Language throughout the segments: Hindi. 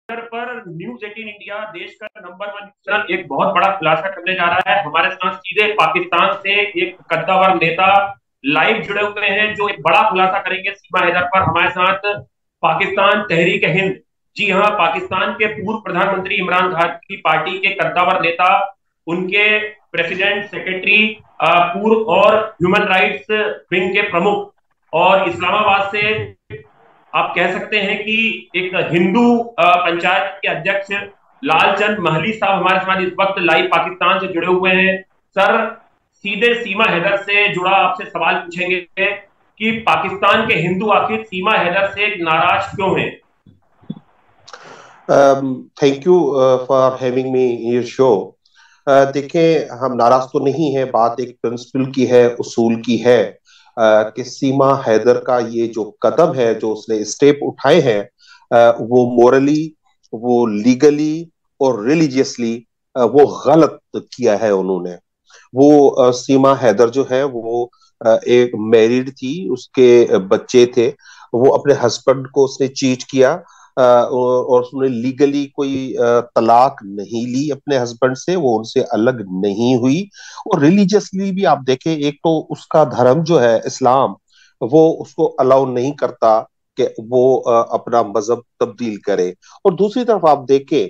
पर न्यूज 18 इंडिया देश का नंबर वन चैनल एक बहुत बड़ा खुलासा करने जा रहा है। हमारे साथ सीधे पाकिस्तान से एक कद्दावर नेता लाइव जुड़े हुए हैं जो एक बड़ा खुलासा करेंगे सीमा हैदर पर। हमारे साथ पाकिस्तान तहरीक हिंद, जी हाँ, पाकिस्तान के पूर्व प्रधानमंत्री इमरान खान की पार्टी के कद्दावर नेता, उनके प्रेसिडेंट सेक्रेटरी, पूर्व और ह्यूमन राइट्स विंग के प्रमुख, और इस्लामाबाद से आप कह सकते हैं कि एक हिंदू पंचायत के अध्यक्ष लालचंद महली साहब हमारे साथ इस वक्त लाइव पाकिस्तान से जुड़े हुए हैं। सर, सीधे सीमा हैदर से जुड़ा आपसे सवाल पूछेंगे कि पाकिस्तान के हिंदू आखिर सीमा हैदर से नाराज क्यों हैं? Thank you for having me in your show. देखें, हम नाराज तो नहीं है, बात एक प्रिंसिपल की है, उसूल की है कि सीमा हैदर का ये जो कदम है, जो उसने स्टेप उठाए हैं, वो मोरली, वो लीगली और रिलीजियसली वो गलत किया है उन्होंने। वो सीमा हैदर जो है वो एक मैरिड थी, उसके बच्चे थे, वो अपने हस्बैंड को उसने चीट किया और उसने लीगली कोई तलाक नहीं ली अपने हस्बैंड से, वो उनसे अलग नहीं हुई। और रिलीजियसली भी आप देखें, एक तो उसका धर्म जो है इस्लाम, वो उसको अलाउ नहीं करता कि वो अपना मजहब तब्दील करे। और दूसरी तरफ आप देखें,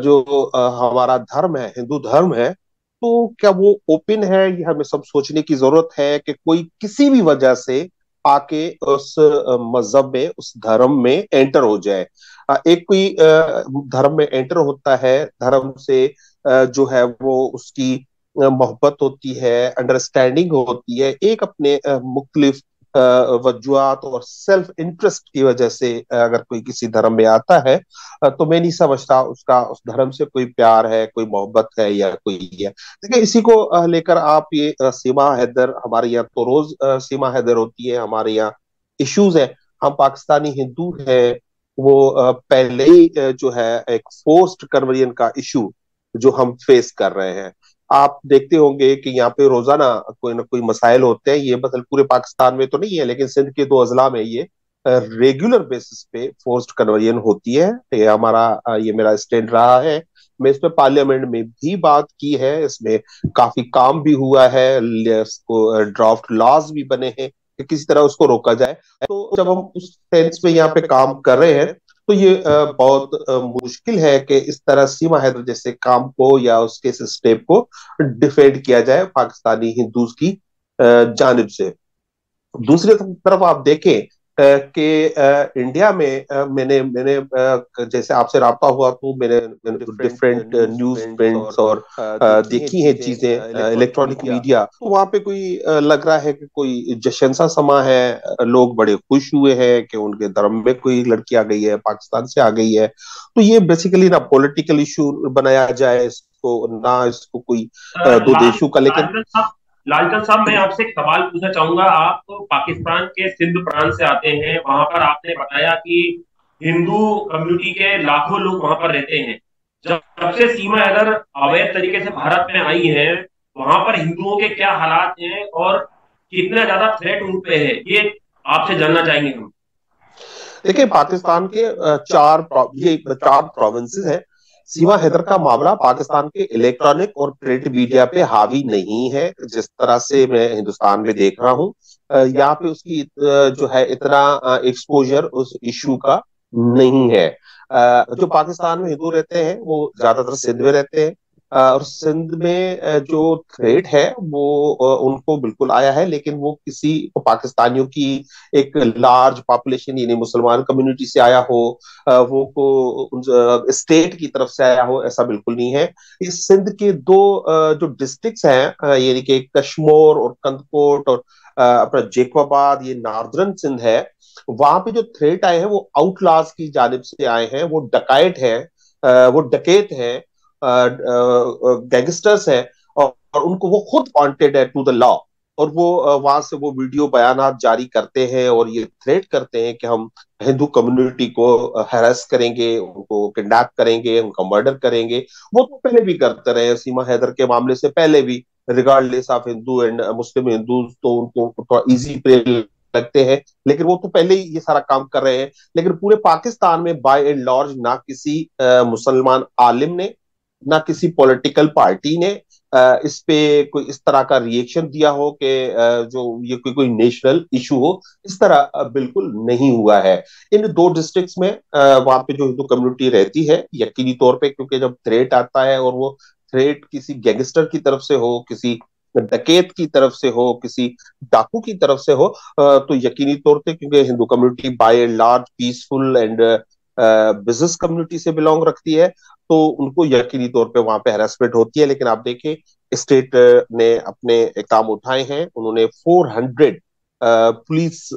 जो हमारा धर्म है, हिंदू धर्म है, तो क्या वो ओपन है? ये हमें सब सोचने की जरूरत है कि कोई किसी भी वजह से आके उस मजहब में, उस धर्म में एंटर हो जाए। एक कोई धर्म में एंटर होता है, धर्म से जो है वो उसकी मोहब्बत होती है, अंडरस्टैंडिंग होती है, एक अपने मुख्तलिफ वजूहात और सेल्फ इंटरेस्ट की वजह से अगर कोई किसी धर्म में आता है, तो मैं नहीं समझता उसका उस धर्म से कोई प्यार है, कोई मोहब्बत है या कोई है। देखिए, इसी को लेकर आप ये सीमा हैदर, हमारे यहाँ तो रोज सीमा हैदर होती है, हमारे यहाँ इश्यूज है। हम पाकिस्तानी हिंदू है, वो पहले ही जो है एक फोर्स्ड कन्वर्जन का इशू जो हम फेस कर रहे हैं। आप देखते होंगे कि यहाँ पे रोजाना कोई ना कोई मसाइल होते हैं, ये मतलब पूरे पाकिस्तान में तो नहीं है, लेकिन सिंध के दो अजला में ये रेगुलर बेसिस पे फोर्स्ड कन्वर्जन होती है। ये हमारा ये मेरा स्टैंड रहा है। मैं इस पे पार्लियामेंट में भी बात की है, इसमें काफी काम भी हुआ है, इसको ड्राफ्ट लॉज भी बने हैं कि किसी तरह उसको रोका जाए। तो जब हम उस सेंस में यहाँ पे काम कर रहे हैं, तो ये बहुत मुश्किल है कि इस तरह सीमा हैदर जैसे काम को या उसके स्टेप को डिफेंड किया जाए पाकिस्तानी हिंदूज की जानिब से। दूसरी तरफ आप देखें कि इंडिया में मैंने मैंने जैसे आपसे राब्ता हुआ, तो मैंने डिफरेंट न्यूज प्रिंट्स और देखी हैं चीजें, इलेक्ट्रॉनिक मीडिया, तो वहां पे कोई लग रहा है कि कोई जश्न सा समा है, लोग बड़े खुश हुए हैं कि उनके धर्म में कोई लड़की आ गई है, पाकिस्तान से आ गई है। तो ये बेसिकली ना पॉलिटिकल इशू बनाया जाए इसको, ना इसको कोई दो देशों का। लेकिन लालचंद साहब, मैं आपसे एक सवाल पूछना चाहूंगा। आप तो पाकिस्तान के सिंध प्रांत से आते हैं, वहां पर आपने बताया कि हिंदू कम्युनिटी के लाखों लोग वहां पर रहते हैं। जब जब से सीमा हैदर अवैध तरीके से भारत में आई है, वहां पर हिंदुओं के क्या हालात हैं और कितना ज्यादा थ्रेट उन पे है, ये आपसे जानना चाहेंगे हम। देखिए, पाकिस्तान के ये चार प्रोविंसेस हैं। सीमा हैदर का मामला पाकिस्तान के इलेक्ट्रॉनिक और प्रिंट मीडिया पे हावी नहीं है, जिस तरह से मैं हिंदुस्तान में देख रहा हूँ। यहाँ पे उसकी जो है इतना एक्सपोजर उस इशू का नहीं है। जो पाकिस्तान में हिंदू रहते हैं वो ज्यादातर सिंध में रहते हैं, और सिंध में जो थ्रेट है वो उनको बिल्कुल आया है, लेकिन वो किसी पाकिस्तानियों की एक लार्ज पॉपुलेशन यानी मुसलमान कम्युनिटी से आया हो, वो को स्टेट की तरफ से आया हो, ऐसा बिल्कुल नहीं है। इस सिंध के दो जो डिस्ट्रिक्ट्स हैं, यानी कि कश्मीर और कंदकोट और अपना जेकोबाद, ये नॉर्दर्न सिंध है। वहां पे जो थ्रेट आए हैं वो आउटलाज की जानिब से आए हैं, वो डकैत है, वो डकैत है, गैंगस्टर्स हैं, और उनको वो खुद वांटेड है टू द लॉ। और वो वहां से वो वीडियो बयानात जारी करते हैं और ये थ्रेट करते हैं कि हम हिंदू कम्युनिटी को हैरेस करेंगे, उनको किडनैप करेंगे, उनका मर्डर करेंगे। वो तो पहले भी करते रहे, सीमा हैदर के मामले से पहले भी, regardless of Hindu and Muslim Hindu, तो उनको थोड़ा इजी प्रे लगते हैं, लेकिन वो तो पहले ही ये सारा काम कर रहे हैं। लेकिन पूरे पाकिस्तान में बाय एंड लार्ज ना किसी मुसलमान आलिम ने, ना किसी पॉलिटिकल पार्टी ने इस पे कोई इस तरह का रिएक्शन दिया हो कि जो ये कोई नेशनल इशू हो, इस तरह बिल्कुल नहीं हुआ है। इन दो डिस्ट्रिक्ट्स में वहां पे जो हिंदू कम्युनिटी रहती है, यकीनी तौर पे, क्योंकि जब थ्रेट आता है और वो थ्रेट किसी गैंगस्टर की तरफ से हो, किसी डकैत की तरफ से हो, किसी डाकू की तरफ से हो, तो यकीनी तौर पे, क्योंकि Hindu community bye and large peaceful and business community से बिलोंग रखती है, तो उनको यकीनी तौर पे वहां पे हेरासमेंट होती है। लेकिन आप देखें, स्टेट ने अपने काम उठाए हैं, उन्होंने 400 पुलिस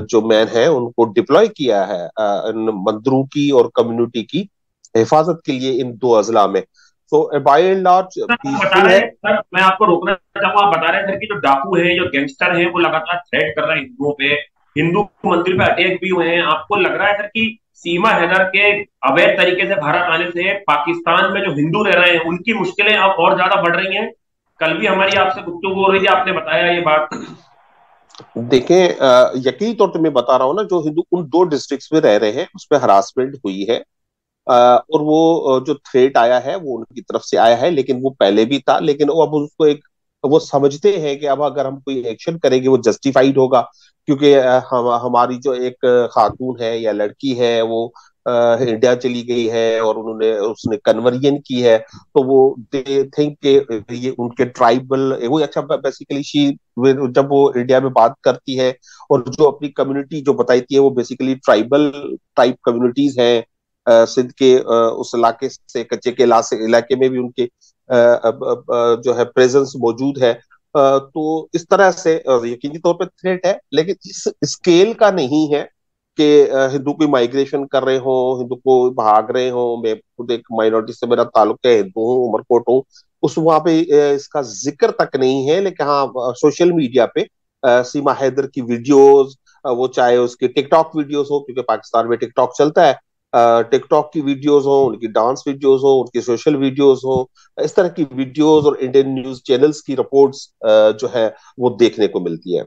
जो मैन है उनको डिप्लॉय किया है इन मंदिरों की और कम्युनिटी की हिफाजत के लिए इन दो अजला में। तो बाय एंड लार्ज सर आप बता पीसफुल रहे है। हैं, सर मैं आपको रोकना चाहूंगा, आप बता रहे हैं सर कि जो डाकू है, जो गैंगस्टर है, वो लगातार थ्रेट कर रहे हैं हिंदुओं पे, हिंदू मंदिर पे अटैक भी हुए हैं। आपको लग रहा है सर कि सीमा हैदर के अवैध तरीके से भारत आने से पाकिस्तान में जो हिंदू रह रहे हैं उनकी मुश्किलें अब और ज्यादा बढ़ रही हैं? कल भी हमारी आपसे गुफ्तगू हो रही थी, आपने बताया ये बात। देखें, यकीनी तौर पे मैं बता रहा हूँ ना, जो हिंदू उन दो डिस्ट्रिक्ट्स में रह रहे हैं उस पर हरासमेंट हुई है। और वो जो थ्रेट आया है वो उनकी तरफ से आया है, लेकिन वो पहले भी था। लेकिन वो अब उसको एक, वो समझते हैं कि अब अगर हम कोई एक्शन करेंगे वो जस्टिफाइड होगा, क्योंकि हमारी जो एक खातून है या लड़की है वो इंडिया चली गई है और उन्होंने उसने कन्वर्जन की है, तो वो दे थिंक के ये उनके ट्राइबल वो, अच्छा बेसिकली शी, जब वो इंडिया में बात करती है और जो अपनी कम्युनिटी जो बताती है वो बेसिकली ट्राइबल टाइप कम्युनिटीज हैं, सिंध के उस इलाके से, कच्चे के इलाके में भी उनके जो है प्रेजेंस मौजूद है। तो इस तरह से यकीनी तौर पे थ्रेट है, लेकिन इस स्केल का नहीं है कि हिंदू कोई माइग्रेशन कर रहे हो, हिंदू को भाग रहे हो। मैं खुद एक माइनॉरिटी से मेरा ताल्लुक है, हिंदू हूँ, उमरकोट हूँ, उस वहां पे इसका जिक्र तक नहीं है। लेकिन हाँ, सोशल मीडिया पे सीमा हैदर की वीडियोस, वो चाहे उसकी टिकटॉक वीडियोस हो, क्योंकि पाकिस्तान में टिकटॉक चलता है, टिकटॉक की वीडियोस हो, उनकी डांस वीडियोस हो, उनकी सोशल वीडियोस हो, इस तरह की वीडियोस और इंडियन न्यूज चैनल्स की रिपोर्ट्स जो है वो देखने को मिलती है।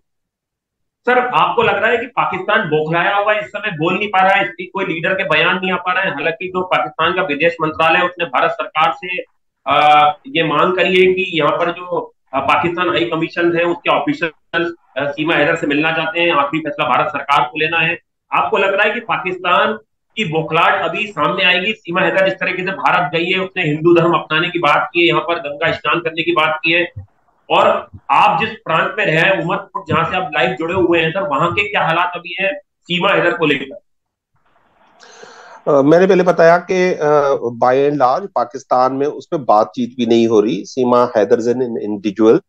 सर आपको लग रहा है कि पाकिस्तान बौखलाया हुआ है, इस समय बोल नहीं पा रहा है, इसकी कोई लीडर के बयान नहीं आ पा रहा है? हालांकि जो पाकिस्तान का विदेश मंत्रालय है उसने भारत सरकार से ये मांग करी है कि यहाँ पर जो पाकिस्तान हाई कमीशन है उसके ऑफिशियल सीमा हैदर से मिलना चाहते हैं, आखिरी फैसला भारत सरकार को लेना है। आपको लग रहा है कि पाकिस्तान की बौखलाहट अभी सामने आएगी? सीमा हैदर जिस तरीके से भारत गई है, उसने हिंदू धर्म अपनाने की बात की है, यहाँ पर गंगा स्नान करने की बात की है, और आप जिस प्रांत में रहे हैं उमरपुर, जहां से आप लाइव जुड़े हुए हैं सर, वहां के क्या हालात अभी हैं सीमा हैदर को लेकर? मैंने पहले बताया कि बाय एंड लार्ज पाकिस्तान में उस पर बातचीत भी नहीं हो रही। सीमा हैदर इज एन इंडिविजुअल,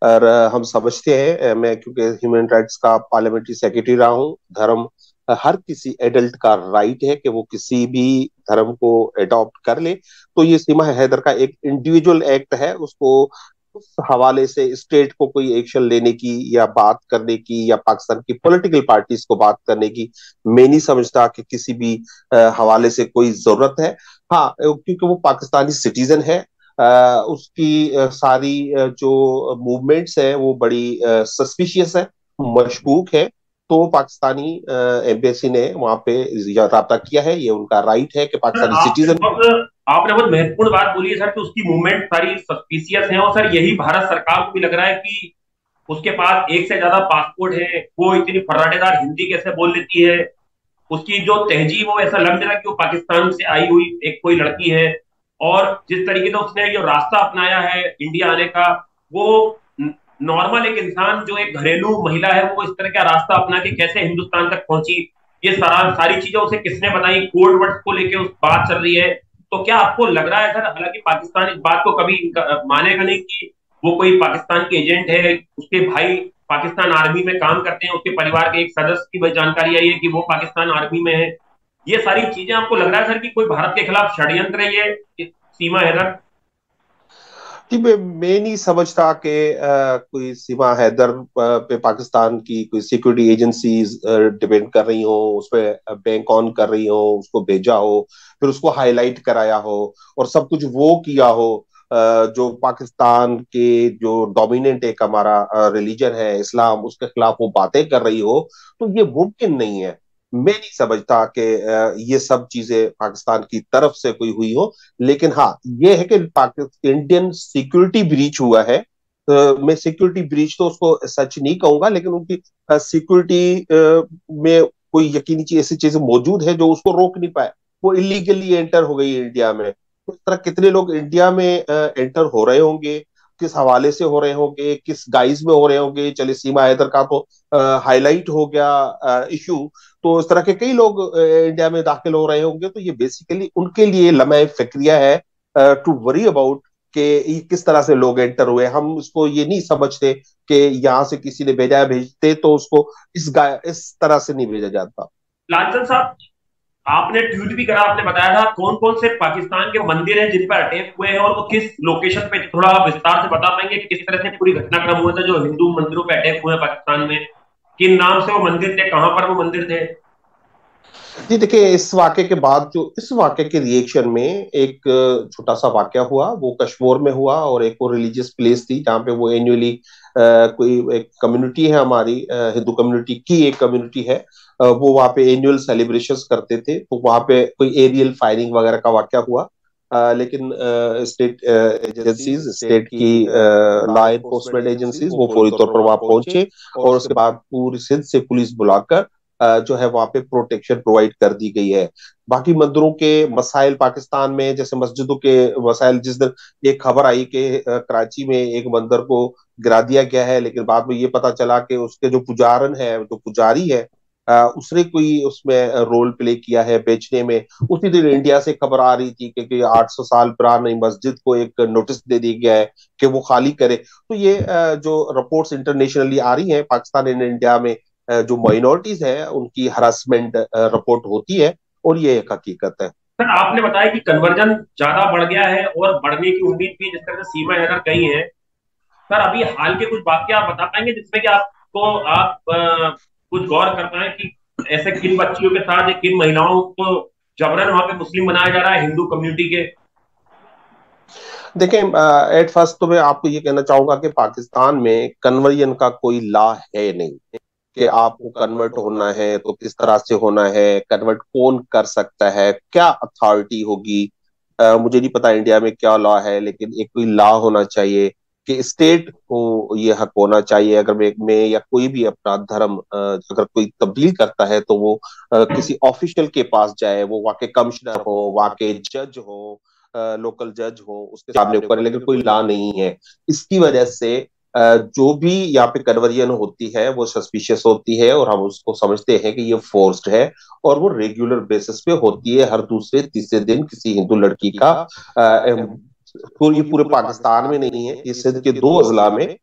और हम समझते हैं, मैं क्योंकि ह्यूमन राइट्स का पार्लियामेंट्री सेक्रेटरी रहा हूँ, धर्म हर किसी एडल्ट का राइट है कि वो किसी भी धर्म को अडॉप्ट कर ले। तो ये सीमा हैदर का एक इंडिविजुअल एक्ट है, उसको उस हवाले से स्टेट को कोई एक्शन लेने की या बात करने की, या पाकिस्तान की पॉलिटिकल पार्टीज को बात करने की, मैं नहीं समझता कि किसी भी हवाले से कोई जरूरत है। हाँ, क्योंकि वो पाकिस्तानी सिटीजन है, उसकी सारी जो मूवमेंट्स है वो बड़ी सस्पिशियस है, मशकूक है। तो पाकिस्तानी एम्बेसी ने वहां पे राब्ता किया है, ये उनका राइट है कि सर पाकिस्तानी सिटीजन। आपने बहुत महत्वपूर्ण बात बोली है सर कि उसकी मूवमेंट सारी सस्पिशियस है, और सर यही भारत सरकार को भी लग रहा है कि उसके पास एक से ज्यादा पासपोर्ट है, वो इतनी फर्राटेदार हिंदी कैसे बोल लेती है, उसकी जो तहजीब हो, ऐसा लग नहीं रहा कि वो पाकिस्तान से आई हुई एक कोई लड़की है। और जिस तरीके से उसने जो रास्ता अपनाया है इंडिया आने का, वो नॉर्मल एक इंसान जो एक घरेलू महिला है वो इस तरह का रास्ता अपना के कैसे हिंदुस्तान तक पहुंची, ये सारी चीजें उसे किसने बताई, कोड वर्ड्स को लेके उस बात चल रही है। तो क्या आपको लग रहा है सर, हालांकि पाकिस्तान इस बात को कभी मानेगा नहीं कि वो कोई पाकिस्तान के एजेंट है, उसके भाई पाकिस्तान आर्मी में काम करते हैं, उसके परिवार के एक सदस्य की बस जानकारी आई है कि वो पाकिस्तान आर्मी में है, ये सारी चीजें आपको लग रहा है सर कि कोई भारत के खिलाफ षड्यंत्र है ये सीमा हैदर? जी, मैं नहीं समझता कि कोई सीमा हैदर पे पाकिस्तान की कोई सिक्योरिटी एजेंसीज डिपेंड कर रही हो, उस पर बैंक ऑन कर रही हो, उसको भेजा हो, फिर उसको हाईलाइट कराया हो और सब कुछ वो किया हो। जो पाकिस्तान के जो डोमिनेंट एक हमारा रिलीजन है इस्लाम, उसके खिलाफ वो बातें कर रही हो, तो ये मुमकिन नहीं है। मैं नहीं समझता कि ये सब चीजें पाकिस्तान की तरफ से कोई हुई हो। लेकिन हाँ, ये है कि इंडियन सिक्योरिटी ब्रीच हुआ है। मैं सिक्योरिटी ब्रीच तो उसको सच नहीं कहूंगा, लेकिन उनकी सिक्योरिटी में कोई यकीनी चीज ऐसी चीजें मौजूद है जो उसको रोक नहीं पाए। वो इलीगली एंटर हो गई इंडिया में। तो इस तरह कितने लोग इंडिया में एंटर हो रहे होंगे, किस हवाले से हो रहे होंगे, किस गाइज में हो रहे होंगे। चलिए सीमा हैदर का तो हाईलाइट हो गया इशू। तो इस तरह के कई लोग इंडिया में दाखिल हो रहे होंगे। तो ये बेसिकली उनके लिए लम्हा फिक्रिया है टू वरी अबाउट कि ये किस तरह से लोग एंटर हुए। हम इसको ये नहीं समझते कि यहाँ से किसी ने भेजा है, भेजते तो उसको इस तरह से नहीं भेजा जाता। लालचंद साहब, आपने ट्वीट भी करा, आपने बताया था कौन कौन से पाकिस्तान के मंदिर हैं जिन पर अटैक हुए हैं और वो किस लोकेशन पे, थोड़ा आप विस्तार से बता पाएंगे कि किस तरह से पूरी घटनाक्रम हुआ था जो हिंदू मंदिरों पे अटैक हुए हैं पाकिस्तान में? किन नाम से वो मंदिर थे, कहां पर वो मंदिर थे? जी देखिए, इस वाक्य के बाद जो इस वाक्य के रिएक्शन में एक छोटा सा वाक्य हुआ, वो कश्मीर में हुआ। और एक वो रिलीजियस प्लेस थी जहाँ पे वो एनुअली कोई एक कम्युनिटी है हमारी, हिंदू कम्युनिटी की एक कम्युनिटी है, वो वहाँ पे एनुअल सेलिब्रेशंस करते थे। तो वहाँ पे कोई एरियल फायरिंग वगैरह का वाक्य हुआ। लेकिन स्टेट एजेंसीज, स्टेट की लॉ एनफोर्समेंट एजेंसीज वो फौरी तौर पर वहां पहुंचे। और उसके बाद पूरी सिंध से पुलिस बुलाकर जो है वहां पे प्रोटेक्शन प्रोवाइड कर दी गई है। बाकी मंदिरों के मसाइल पाकिस्तान में, जैसे मस्जिदों के मसाइल, जिस दिन एक खबर आई कि कराची में एक मंदिर को गिरा दिया गया है, लेकिन बाद में ये पता चला कि उसके जो पुजारन है, जो पुजारी है, उसने कोई उसमें रोल प्ले किया है बेचने में। उसी दिन इंडिया से खबर आ रही थी कि 800 साल पुरानी मस्जिद को एक नोटिस दे दिया गया है कि वो खाली करे। तो ये जो रिपोर्ट्स इंटरनेशनली आ रही हैं पाकिस्तान एंड इंडिया में, जो माइनॉरिटीज है उनकी हरासमेंट रिपोर्ट होती है। और ये एक हकीकत है। सर, आपने बताया कि कन्वर्जन ज्यादा बढ़ गया है और बढ़ने की उम्मीद भी जिस तरह से सीमा हैदर कही है। सर, अभी हाल के कुछ वाकया आप बता पाएंगे जिसमें कि आपको आप कुछ गौर कर पाए कि ऐसे किन बच्चियों के साथ या किन महिलाओं को जबरन वहां पे मुस्लिम बनाया जा रहा है हिंदू कम्युनिटी के? देखें, एट फर्स्ट तो मैं आपको ये कहना चाहूंगा कि पाकिस्तान में कन्वर्जन का कोई लॉ है नहीं कि आपको कन्वर्ट होना है तो किस तरह से होना है, कन्वर्ट कौन कर सकता है, क्या अथॉरिटी होगी। मुझे नहीं पता इंडिया में क्या लॉ है, लेकिन एक कोई लॉ होना चाहिए कि स्टेट को ये हक होना चाहिए। अगर मैं या कोई भी अपना धर्म अगर कोई तब्दील करता है तो वो किसी ऑफिशियल के पास जाए, वो वहाँ के कमिश्नर हो, वहाँ के जज हो, लोकल जज हो, उसके सामने ऊपर। लेकिन कोई लॉ नहीं है। इसकी वजह से जो भी यहाँ पे कन्वर्जन होती है वो सस्पिशियस होती है, और हम उसको समझते हैं कि ये फोर्स्ड है। और वो रेगुलर बेसिस पे होती है, हर दूसरे तीसरे दिन किसी हिंदू लड़की का ये पूरे पाकिस्तान में नहीं है, ये सिंध के दो अजला में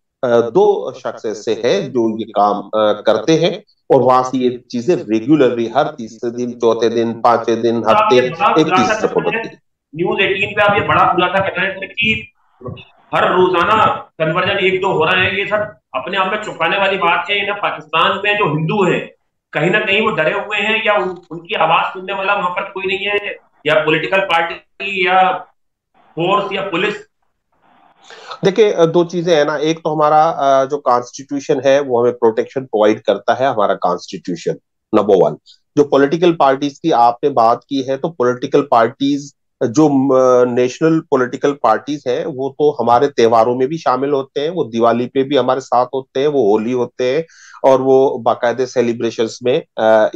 दो शख्स ऐसे हैं जो ये काम करते हैं। और वहां से ये चीजें रेगुलरली हर तीसरे दिन, चौथे दिन, पांचवें दिन, तो आप हफ्ते ये बड़ा एक खुलासा चीज कर रिपोर्ट रहे होती हैं, है। न्यूज 18 पे आप ये बड़ा खुलासा कर रहे हैं कि हर रोजाना कन्वर्जन एक दो हो रहे हैं। ये सब अपने आप में चौंकाने वाली बात है। इन्हें पाकिस्तान में जो हिंदू हैं कहीं ना कहीं वो डरे हुए हैं, या उनकी आवाज सुनने वाला वहां पर कोई नहीं है, या पॉलिटिकल पार्टी या फोर्स या पुलिस? देखिए, दो चीजें है ना। एक तो हमारा जो कॉन्स्टिट्यूशन है वो हमें प्रोटेक्शन प्रोवाइड करता है, हमारा कॉन्स्टिट्यूशन नंबर वन। जो पॉलिटिकल पार्टीज की आपने बात की है, तो पॉलिटिकल पार्टीज जो नेशनल पॉलिटिकल पार्टीज है वो तो हमारे त्योहारों में भी शामिल होते हैं। वो दिवाली पे भी हमारे साथ होते हैं, वो होली होते हैं, और वो बाकायदे सेलिब्रेशंस में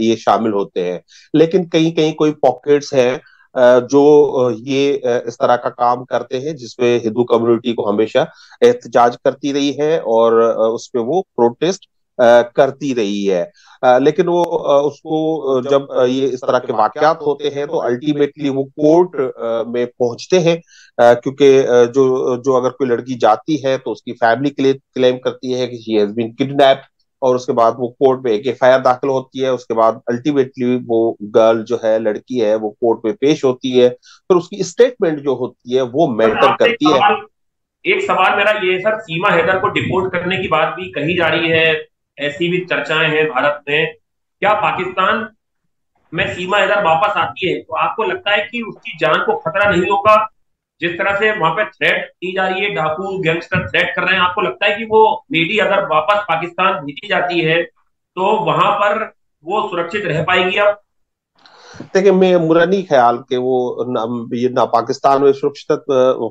ये शामिल होते हैं। लेकिन कहीं कहीं कोई पॉकेट्स हैं जो ये इस तरह का काम करते हैं, जिसमें हिंदू कम्युनिटी को हमेशा एहतजाज करती रही है और उस पे वो प्रोटेस्ट करती रही है। लेकिन वो उसको जब ये इस तरह के वाकयात होते हैं तो अल्टीमेटली वो कोर्ट में पहुंचते हैं। क्योंकि जो जो अगर कोई लड़की जाती है तो उसकी फैमिली क्लेम करती है कि शी हैज बीन किडनैप्ड। और उसके बाद वो कोर्ट में एक एफआईआर दाखिल होती है। उसके बाद अल्टीमेटली वो गर्ल जो है, लड़की है, वो कोर्ट में पेश होती है। फिर उसकी स्टेटमेंट जो होती है वो सर, मैटर आपसे करती है। एक सवाल मेरा ये है सर, सीमा हैदर को डिपोर्ट करने की बात भी कही जा रही है, ऐसी भी चर्चाएं हैं भारत में। क्या पाकिस्तान में सीमा हैदर वापस आती है तो आपको लगता है कि उसकी जान को खतरा नहीं होगा? जिस तरह से वहां पे थ्रेट की जा रही है, डाकू गैंगस्टर थ्रेट कर रहे हैं, आपको लगता है कि वो लेडी अगर वापस पाकिस्तान भेजी जाती है तो वहां पर वो सुरक्षित रह पाएगी? अब देखिए, मैं मुरा नहीं ख्याल कि वो ये ना पाकिस्तान में सुरक्षित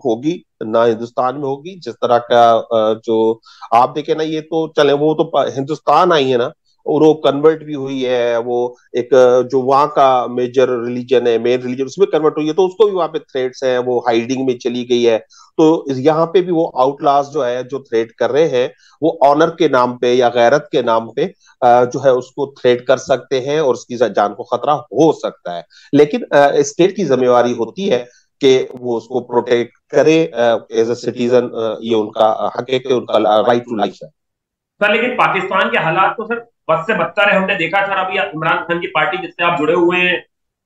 होगी, ना हिंदुस्तान में होगी। जिस तरह का जो आप देखे ना, ये तो चले, वो तो हिंदुस्तान आई है ना, और वो कन्वर्ट भी हुई है। वो एक जो वहाँ का मेजर रिलीजन है, मेन रिलीजन, उसमें कन्वर्ट हुई है, तो उसको भी वहाँ पे थ्रेट्स हैं, वो हाइडिंग में चली गई है। तो यहाँ पे भी वो आउटलास जो है, जो थ्रेट कर रहे हैं, वो ऑनर के नाम पे या गैरत के नाम पे जो है उसको थ्रेट कर सकते हैं, और उसकी जान को खतरा हो सकता है। लेकिन स्टेट की जिम्मेवारी होती है कि वो उसको प्रोटेक्ट करे एज ए सिटीजन। ये उनका हक है, कि उनका राइट टू लाइफ है। सर लेकिन पाकिस्तान के हालात तो सर बद से बदतर है। हमने देखा सर अभी इमरान खान की पार्टी जिससे आप जुड़े हुए हैं,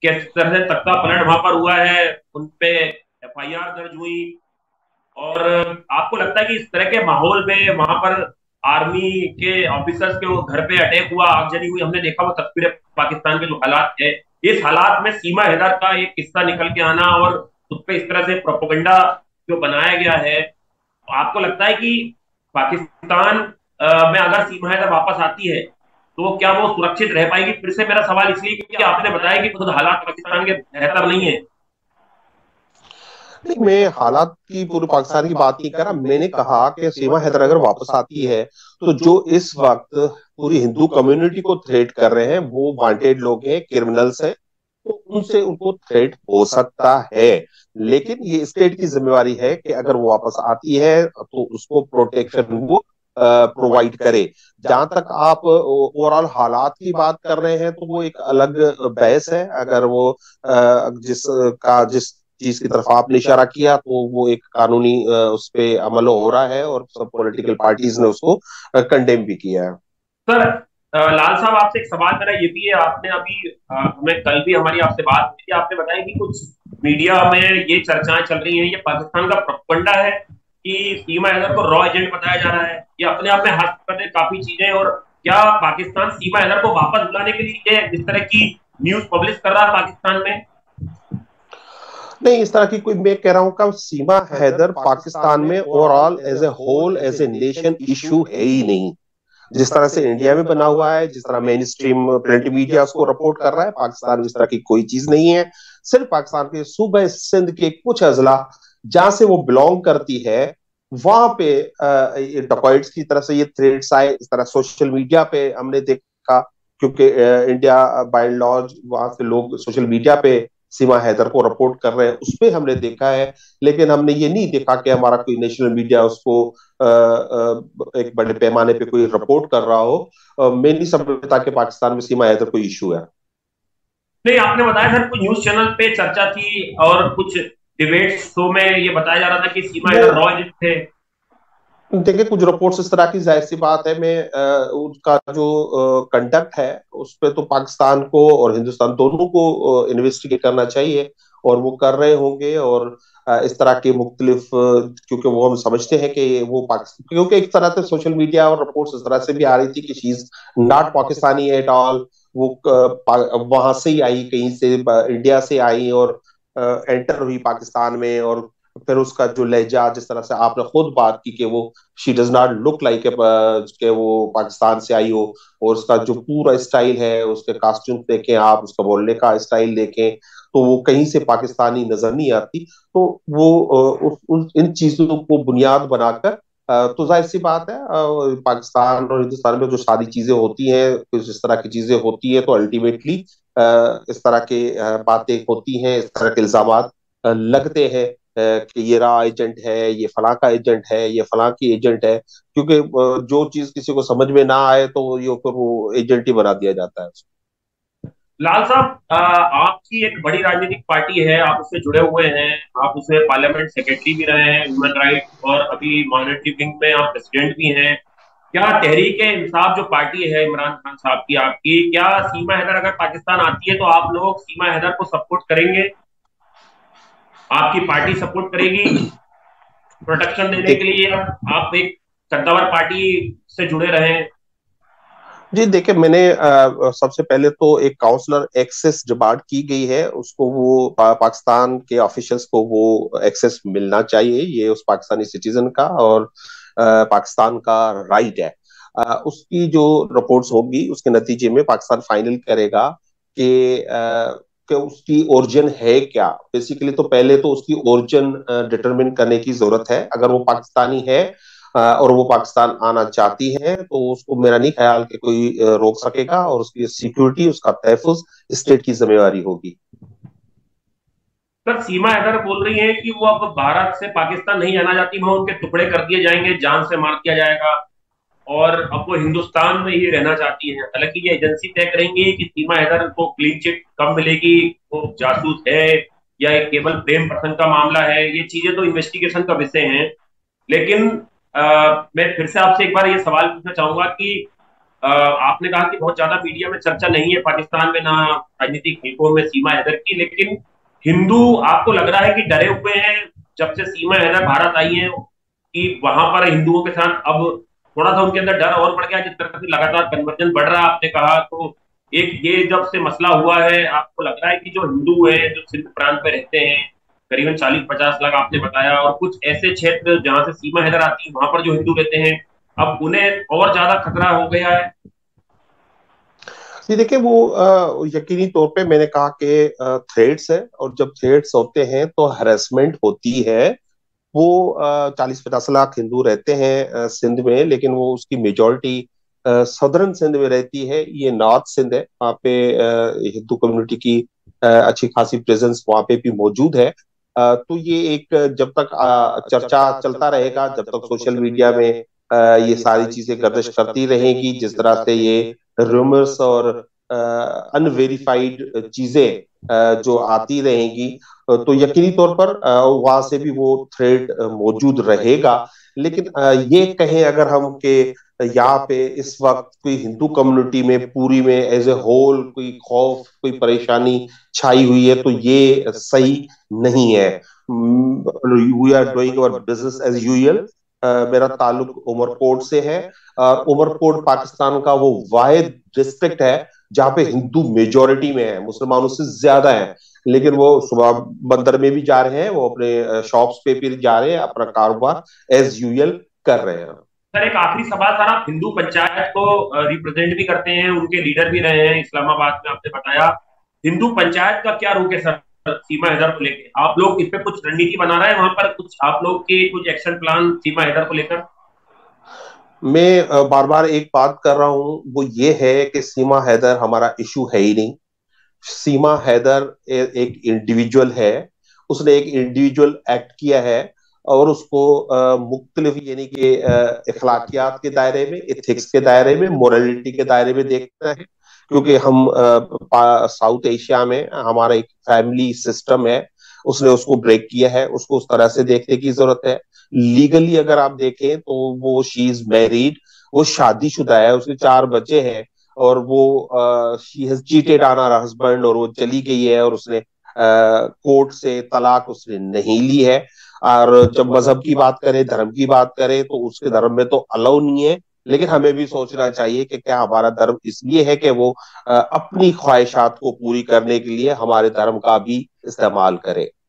किस तरह से तख्ता पलट वहां पर हुआ है, उनपे एफआईआर दर्ज हुई। और आपको लगता है कि इस तरह के माहौल में वहां पर आर्मी के ऑफिसर्स के वो घर पे अटैक हुआ, आगजनी हुई, हमने देखा वो तस्वीरें, पाकिस्तान के जो हालात है, इस हालात में सीमा हैदर का एक किस्सा निकल के आना और उस पर इस तरह से प्रोपोगंडा जो बनाया गया है, आपको लगता है कि पाकिस्तान में अगर सीमा हैदर वापस आती है तो क्या वो सुरक्षित रह पाएगी? फिर से मेरा सवाल इसलिए क्योंकि आपने बताया कि खुद हालात पाकिस्तान के बेहतर नहीं है। नहीं, मैं हालात की पूरे पाकिस्तान की बात नहीं कर रहा। मैंने कहा कि सीमा हैदर अगर वापस आती है, तो जो इस वक्त पूरी हिंदू कम्युनिटी को थ्रेट कर रहे हैं, वो वांटेड लोग हैं, क्रिमिनल्स हैं, तो उनसे उनको थ्रेट हो सकता है। लेकिन ये स्टेट की जिम्मेवारी है कि अगर वो वापस आती है तो उसको प्रोटेक्शन वो प्रोवाइड करे। जहां तक आप ओवरऑल हालात की बात कर रहे हैं, तो वो एक अलग बहस है। अगर वो जिस चीज की तरफ आपने इशारा किया, तो वो एक कानूनी उस पे अमल हो रहा है, और सब पॉलिटिकल पार्टीज ने उसको कंडेम भी किया है। सर लाल साहब आपसे एक सवाल मेरा ये भी है, आपने अभी हमें कल भी हमारी आपसे बात हुई थी, आपने बताया कि कुछ मीडिया में ये चर्चाएं चल रही हैं, ये पाकिस्तान का प्रोपगंडा है कि सीमा हैदर को रॉ एजेंट बताया जा रहा है। ये अपने आप में हास्यास्पद है काफी चीजें। और क्या पाकिस्तान सीमा हैदर को वापस बुलाने के लिए जिस तरह की न्यूज पब्लिश कर रहा है पाकिस्तान में? नहीं, इस तरह की कोई, मैं कह रहा हूँ का सीमा हैदर पाकिस्तान में overall as a whole, as a nation issue है ही नहीं। जिस तरह से इंडिया में बना हुआ है, जिस तरह मेन स्ट्रीम प्रिंट मीडिया उसको रिपोर्ट कर रहा है, पाकिस्तान में इस तरह की कोई चीज नहीं है। सिर्फ पाकिस्तान के सूबे सिंध के कुछ अजला जहां से वो बिलोंग करती है, वहां पे डकॉइट्स की तरफ से ये थ्रेट्स आए। इस तरह सोशल मीडिया पे हमने देखा, क्योंकि इंडिया बाय लॉज वहां से लोग सोशल मीडिया पे सीमा हैदर को रिपोर्ट कर रहे हैं, उस पर हमने देखा है। लेकिन हमने ये नहीं देखा कि हमारा कोई नेशनल मीडिया उसको एक बड़े पैमाने पे कोई रिपोर्ट कर रहा हो। मैं नहीं समझता कि पाकिस्तान में सीमा हैदर कोई इशू है। नहीं, आपने बताया सर कुछ न्यूज चैनल पे चर्चा थी और कुछ डिबेट शो में ये बताया जा रहा था कि सीमा वो हैदर रॉ एजेंट थे। देखिए, कुछ रिपोर्ट्स इस तरह की, जाहिर सी बात है, मैं उसका जो कंडक्ट है उस पे तो पाकिस्तान को और हिंदुस्तान दोनों को इन्वेस्टिगेट करना चाहिए, और वो कर रहे होंगे। और इस तरह के मुख्तलिफ, क्योंकि वो हम समझते हैं कि वो पाकिस्तान, क्योंकि एक तरह से सोशल मीडिया और रिपोर्ट्स इस तरह से भी आ रही थी कि she is not Pakistani at all. वो वहां से ही आई, कहीं से इंडिया से आई, और एंटर हुई पाकिस्तान में। और फिर उसका जो लहजा, जिस तरह से आपने खुद बात की कि वो she does not look like के वो पाकिस्तान से आई हो, और उसका जो पूरा स्टाइल है, उसके कॉस्ट्यूम देखें आप, उसका बोलने का स्टाइल देखें, तो वो कहीं से पाकिस्तानी नजर नहीं आती। तो वो इन चीजों को बुनियाद बनाकर तो जाहिर सी बात है, पाकिस्तान और हिंदुस्तान में जो सारी चीजें होती हैं, कुछ इस तरह की चीजें होती है, तो अल्टीमेटली इस तरह के बातें होती हैं, इस तरह के इल्जामात लगते हैं कि ये रा एजेंट है, ये फलां का एजेंट है, ये फलां की एजेंट है। क्योंकि जो चीज किसी को समझ में ना आए, तो ये फिर वो एजेंट ही बना दिया जाता है। लाल साहब आपकी एक बड़ी राजनीतिक पार्टी है, आप उससे जुड़े हुए हैं, आप उसमें पार्लियामेंट सेक्रेटरी भी रहे हैं ह्यूमन राइट, और अभी माइनॉरिटी विंग में आप प्रेसिडेंट भी हैं। क्या तहरीक इंसाफ जो पार्टी है इमरान खान साहब की, आपकी, क्या सीमा हैदर अगर पाकिस्तान आती है तो आप लोग सीमा हैदर को सपोर्ट करेंगे? आपकी पार्टी सपोर्ट करेगी प्रोटेक्शन देने के देख लिए? आप एक कद्दावर पार्टी से जुड़े रहे? जी देखिए, मैंने सबसे पहले तो एक काउंसलर एक्सेस डिमांड की गई है, उसको वो पाकिस्तान के ऑफिशियल्स को वो एक्सेस मिलना चाहिए, ये उस पाकिस्तानी सिटीजन का और पाकिस्तान का राइट है। उसकी जो रिपोर्ट्स होगी उसके नतीजे में पाकिस्तान फाइनल करेगा कि कि उसकी ओरिजिन है क्या। बेसिकली तो पहले तो उसकी ओरिजिन डिटरमिन करने की जरूरत है। अगर वो पाकिस्तानी है और वो पाकिस्तान आना चाहती है तो उसको मेरा नहीं ख्याल कि कोई रोक सकेगा, और उसकी सिक्योरिटी, उसका तहफुज स्टेट की जिम्मेवारी होगी। सर, सीमा हैदर बोल रही है कि वो अब भारत से पाकिस्तान नहीं आना चाहती, वहां उनके टुकड़े कर दिए जाएंगे, जान से मार दिया जाएगा, और अब वो हिंदुस्तान में ही रहना चाहती है। हालांकि ये एजेंसी तय करेंगी कि सीमा हैदर को क्लीन चिट कब मिलेगी, वो जासूस है या एक केवल प्रेम प्रसंग का मामला है, ये चीजें तो इन्वेस्टिगेशन का विषय है। लेकिन मैं फिर से आपसे एक बार ये सवाल पूछना चाहूंगा कि आपने कहा कि बहुत ज्यादा मीडिया में चर्चा नहीं है पाकिस्तान में, ना राजनीतिक हलकों में, सीमा हैदर की, लेकिन हिंदू आपको लग रहा है कि डरे हुए हैं जब से सीमा हैदर भारत आई है, कि वहां पर हिंदुओं के साथ अब थोड़ा सा उनके अंदर डर और बढ़ गया, जिस तरह से लगातार कन्वर्जन बढ़ रहा है आपने कहा, तो एक ये जब से मसला हुआ है, आपको लग रहा है कि जो हिंदू है, जो सिंध प्रांत में रहते हैं, करीबन 40-50 लाख आपने बताया, और कुछ ऐसे क्षेत्र जहां से सीमा हैदर आती है वहां पर जो हिंदू रहते हैं, अब उन्हें और ज्यादा खतरा हो गया है? ये देखिए, वो यकीनी तौर पे मैंने कहा कि थ्रेड्स है, और जब थ्रेड्स होते हैं तो हरेसमेंट होती है। वो 40-50 लाख हिंदू रहते हैं सिंध में, लेकिन वो उसकी मेजोरिटी सदर्न सिंध में रहती है। ये नॉर्थ सिंध है, वहाँ पे हिंदू कम्युनिटी की अच्छी खासी प्रेजेंस वहाँ पे भी मौजूद है। तो ये एक जब तक चर्चा चलता रहेगा, जब तक सोशल मीडिया में ये सारी चीजें गर्दिश करती रहेगी, जिस तरह से ये रूमर्स और अनवेरिफाइड चीजें जो आती रहेंगी, तो यकीनी तौर पर वहां से भी वो थ्रेड मौजूद रहेगा। लेकिन ये कहें अगर हम कि यहाँ पे इस वक्त कोई हिंदू कम्युनिटी में पूरी में एज ए होल कोई खौफ, कोई परेशानी छाई हुई है, तो ये सही नहीं है। We are doing our business as usual. मेरा ताल्लुक उमरकोट से है, और उमरकोट पाकिस्तान का वो वाहिद डिस्ट्रिक्ट है जहाँ पे हिंदू मेजोरिटी में है, मुसलमानों से ज्यादा है। लेकिन वो सुबह बंदर में भी जा रहे हैं, वो अपने शॉप्स पे भी जा रहे हैं, अपना कारोबार एज यूजुअल कर रहे हैं। सर, एक आखिरी सवाल। सर, आप हिंदू पंचायत को रिप्रेजेंट भी करते हैं, उनके लीडर भी रहे हैं इस्लामाबाद में, आपने बताया। हिंदू पंचायत का क्या रुख है सर सीमा हैदर को लेकर? आप लोग इस पे कुछ रणनीति बना रहे हैं वहां पर, कुछ आप लोग के कुछ एक्शन प्लान सीमा हैदर को लेकर? मैं बार बार एक बात कर रहा हूँ, वो ये है कि सीमा हैदर हमारा इशू है ही नहीं। सीमा हैदर एक इंडिविजुअल है, उसने एक इंडिविजुअल एक्ट किया है, और उसको मुख्तलिफ यानी कि इखलाकियात के दायरे में, एथिक्स के दायरे में, मोरालिटी के दायरे में देखना है। क्योंकि हम साउथ एशिया में हमारा एक फैमिली सिस्टम है, उसने उसको ब्रेक किया है, उसको उस तरह से देखने की जरूरत है। लीगली अगर आप देखें तो वो शी इज मैरिड, वो शादीशुदा है, उसके 4 बच्चे हैं, और वो she has cheated on her husband, और वो चली गई है, और उसने कोर्ट से तलाक उसने नहीं ली है। और जब मजहब की बात करें, धर्म की बात करें, तो उसके धर्म में तो अलाउ नहीं है। लेकिन हमें भी सोचना चाहिए कि क्या हमारा धर्म इसलिए है कि वो अपनी ख्वाहिशात को पूरी करने के लिए हमारे धर्म का भी इस्तेमाल करे।